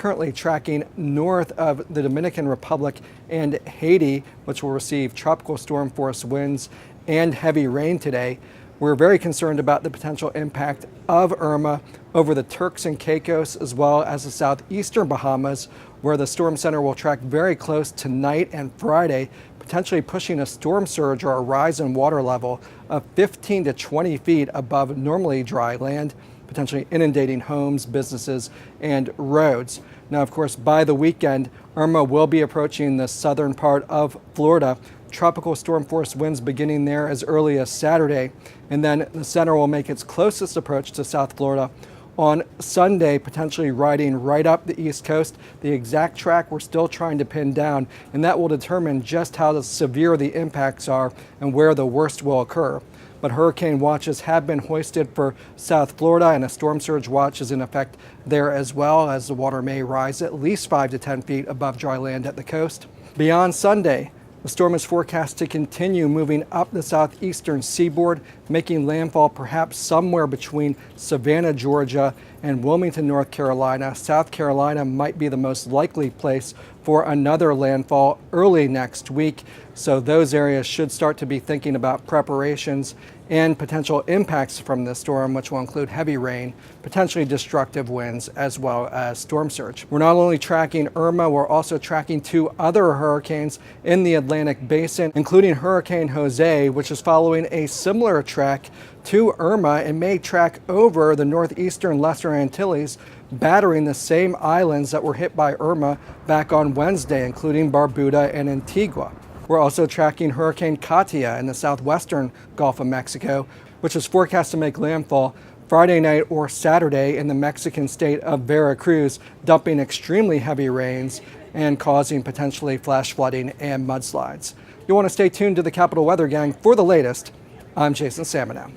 currently tracking north of the Dominican Republic and Haiti, which will receive tropical storm force winds and heavy rain today. We're very concerned about the potential impact of Irma over the Turks and Caicos as well as the southeastern Bahamas, where the storm center will track very close tonight and Friday, potentially pushing a storm surge or a rise in water level of 15 to 20 feet above normally dry land, potentially inundating homes, businesses, and roads. Now, of course, by the weekend, Irma will be approaching the southern part of Florida. Tropical storm force winds beginning there as early as Saturday, and then the center will make its closest approach to South Florida on Sunday, potentially riding right up the East Coast. The exact track we're still trying to pin down, and that will determine just how severe the impacts are and where the worst will occur. But hurricane watches have been hoisted for South Florida, and a storm surge watch is in effect there as well, as the water may rise at least 5 to 10 feet above dry land at the coast. Beyond Sunday, the storm is forecast to continue moving up the southeastern seaboard, making landfall perhaps somewhere between Savannah, Georgia, and Wilmington, North Carolina. South Carolina might be the most likely place for another landfall early next week. So those areas should start to be thinking about preparations and potential impacts from this storm, which will include heavy rain, potentially destructive winds, as well as storm surge. We're not only tracking Irma, we're also tracking two other hurricanes in the Atlantic basin, including Hurricane Jose, which is following a similar track to Irma and may track over the northeastern Lesser Antilles, battering the same islands that were hit by Irma back on Wednesday, including Barbuda and Antigua. We're also tracking Hurricane Katia in the southwestern Gulf of Mexico, which is forecast to make landfall Friday night or Saturday in the Mexican state of Veracruz, dumping extremely heavy rains and causing potentially flash flooding and mudslides. You'll want to stay tuned to the Capital Weather Gang for the latest. I'm Jason Saminow.